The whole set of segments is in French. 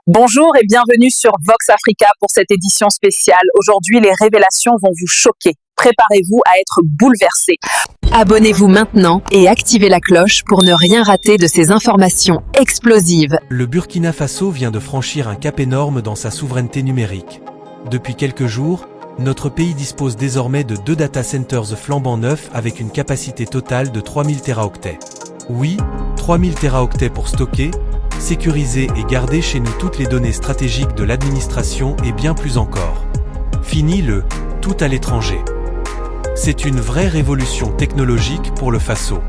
Bonjour et bienvenue sur Vox Africa pour cette édition spéciale. Aujourd'hui, les révélations vont vous choquer. Préparez-vous à être bouleversés. Abonnez-vous maintenant et activez la cloche pour ne rien rater de ces informations explosives. Le Burkina Faso vient de franchir un cap énorme dans sa souveraineté numérique. Depuis quelques jours, notre pays dispose désormais de 2 data centers flambant neufs avec une capacité totale de 3000 téraoctets. Oui, 3000 téraoctets pour stocker, sécuriser et garder chez nous toutes les données stratégiques de l'administration et bien plus encore. Fini le « tout à l'étranger ». C'est une vraie révolution technologique pour le Faso.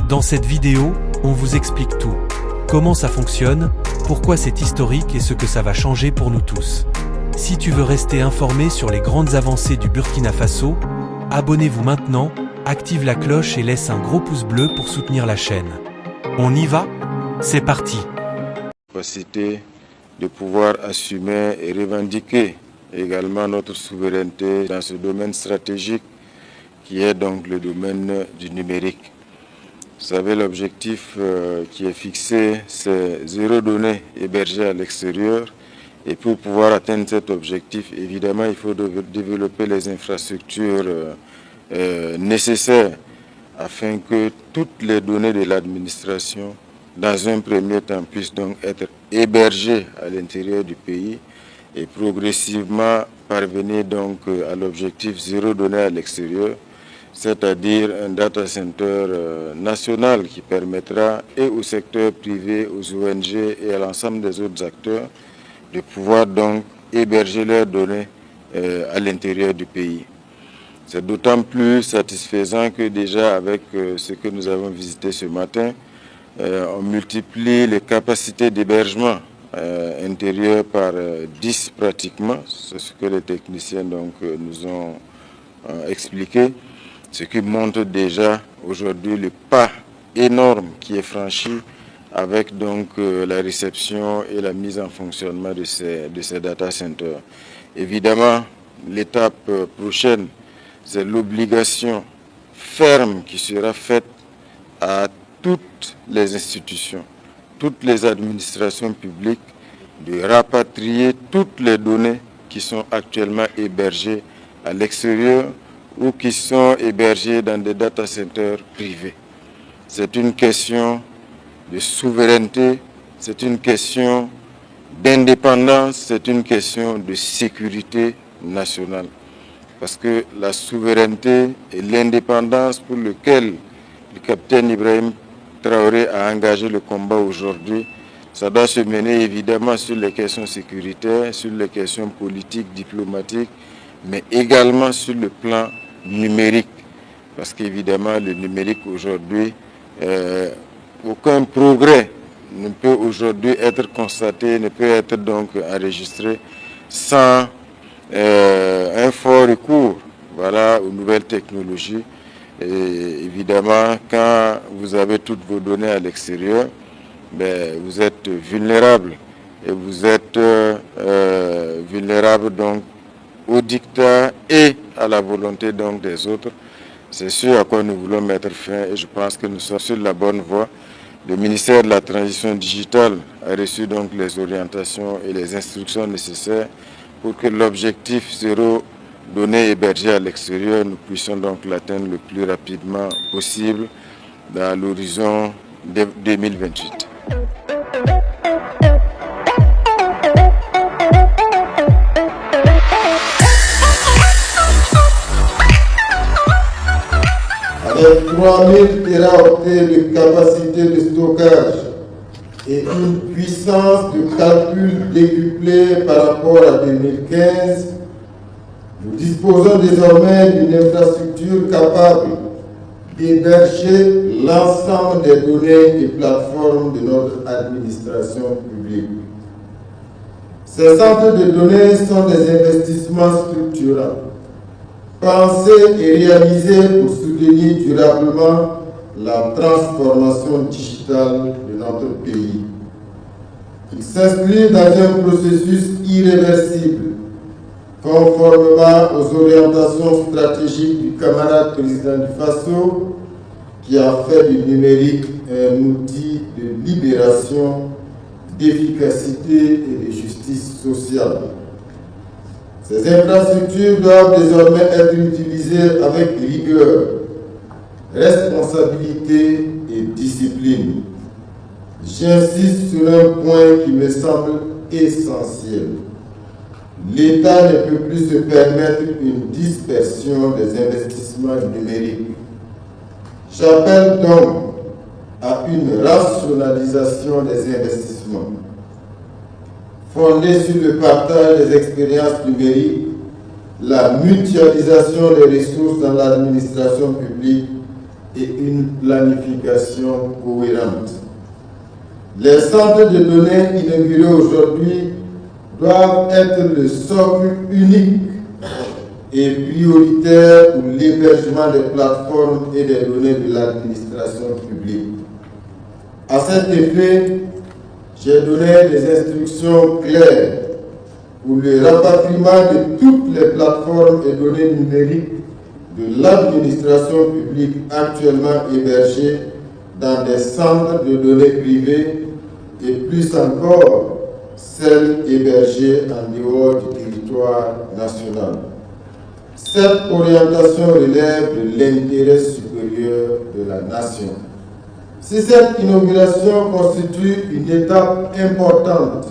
Dans cette vidéo, on vous explique tout. Comment ça fonctionne, pourquoi c'est historique et ce que ça va changer pour nous tous. Si tu veux rester informé sur les grandes avancées du Burkina Faso, abonnez-vous maintenant, active la cloche et laisse un gros pouce bleu pour soutenir la chaîne. On y va? C'est parti! Capacité de pouvoir assumer et revendiquer également notre souveraineté dans ce domaine stratégique qui est donc le domaine du numérique. Vous savez, l'objectif qui est fixé, c'est 0 données hébergées à l'extérieur. Et pour pouvoir atteindre cet objectif, évidemment, il faut développer les infrastructures nécessaires afin que toutes les données de l'administration, dans un premier temps, puissent donc être hébergées à l'intérieur du pays et progressivement parvenir donc à l'objectif 0 données à l'extérieur, c'est-à-dire un data center national qui permettra et au secteur privé, aux ONG et à l'ensemble des autres acteurs de pouvoir donc héberger leurs données à l'intérieur du pays. C'est d'autant plus satisfaisant que déjà avec ce que nous avons visité ce matin, on multiplie les capacités d'hébergement intérieur par 10 pratiquement, c'est ce que les techniciens donc, nous ont expliqué, ce qui montre déjà aujourd'hui le pas énorme qui est franchi avec donc la réception et la mise en fonctionnement de ces data centers. Évidemment, l'étape prochaine, c'est l'obligation ferme qui sera faite à toutes les institutions, toutes les administrations publiques de rapatrier toutes les données qui sont actuellement hébergées à l'extérieur ou qui sont hébergées dans des data centers privés. C'est une question de souveraineté, c'est une question d'indépendance, c'est une question de sécurité nationale. Parce que la souveraineté et l'indépendance pour lequel le capitaine Ibrahim Traoré a engagé le combat aujourd'hui, ça doit se mener évidemment sur les questions sécuritaires, sur les questions politiques, diplomatiques, mais également sur le plan numérique. Parce qu'évidemment, le numérique aujourd'hui, aucun progrès ne peut aujourd'hui être constaté, ne peut être donc enregistré sans un fort recours aux nouvelles technologies. Et évidemment, quand vous avez toutes vos données à l'extérieur, vous êtes vulnérable. Et vous êtes vulnérable donc au dictat et à la volonté donc des autres. C'est ce à quoi nous voulons mettre fin et je pense que nous sommes sur la bonne voie. Le ministère de la Transition digitale a reçu donc les orientations et les instructions nécessaires pour que l'objectif 0 données hébergées à l'extérieur, nous puissions donc l'atteindre le plus rapidement possible dans l'horizon 2028. Avec 3000 téraoctets de capacité de stockage et une puissance de calcul décuplée par rapport à 2015, nous disposons désormais d'une infrastructure capable d'héberger l'ensemble des données et plateformes de notre administration publique. Ces centres de données sont des investissements structurants, pensés et réalisés pour soutenir durablement la transformation digitale de notre pays. Il s'inscrit dans un processus irréversible, conformément aux orientations stratégiques du camarade président du Faso, qui a fait du numérique un outil de libération, d'efficacité et de justice sociale. Ces infrastructures doivent désormais être utilisées avec rigueur, responsabilité et discipline. J'insiste sur un point qui me semble essentiel. L'État ne peut plus se permettre une dispersion des investissements numériques. J'appelle donc à une rationalisation des investissements, fondée sur le partage des expériences numériques, la mutualisation des ressources dans l'administration publique et une planification cohérente. Les centres de données inaugurés aujourd'hui doivent être le socle unique et prioritaire pour l'hébergement des plateformes et des données de l'administration publique. À cet effet, j'ai donné des instructions claires pour le rapatriement de toutes les plateformes et données numériques de l'administration publique actuellement hébergées dans des centres de données privés et plus encore celles hébergées en dehors du territoire national. Cette orientation relève de l'intérêt supérieur de la nation. Si cette inauguration constitue une étape importante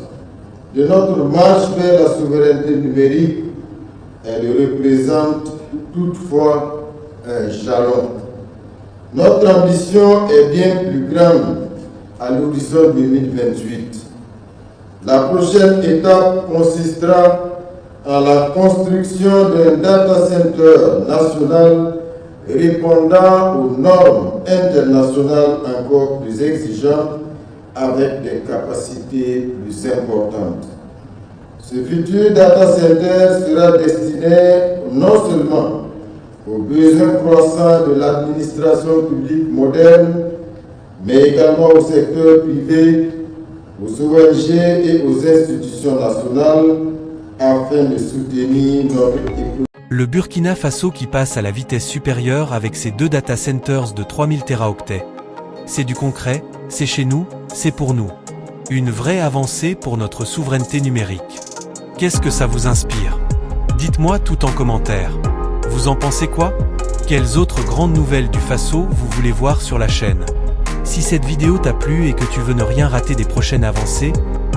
de notre marche vers la souveraineté numérique, elle représente toutefois un jalon. Notre ambition est bien plus grande à l'horizon 2028. La prochaine étape consistera en la construction d'un data center national répondant aux normes internationales encore plus exigeantes avec des capacités plus importantes. Ce futur data center sera destiné non seulement aux besoins croissants de l'administration publique moderne, mais également au secteur privé, aux ONG et aux institutions nationales afin de soutenir notre économie. Le Burkina Faso qui passe à la vitesse supérieure avec ses 2 data centers de 3000 téraoctets. C'est du concret, c'est chez nous, c'est pour nous. Une vraie avancée pour notre souveraineté numérique. Qu'est-ce que ça vous inspire? Dites-moi tout en commentaire. Vous en pensez quoi? Quelles autres grandes nouvelles du Faso vous voulez voir sur la chaîne? Si cette vidéo t'a plu et que tu veux ne rien rater des prochaines avancées,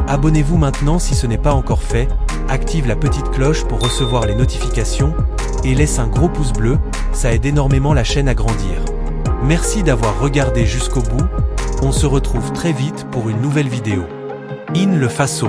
abonnez-vous maintenant si ce n'est pas encore fait, active la petite cloche pour recevoir les notifications, et laisse un gros pouce bleu, ça aide énormément la chaîne à grandir. Merci d'avoir regardé jusqu'au bout, on se retrouve très vite pour une nouvelle vidéo. In le Faso.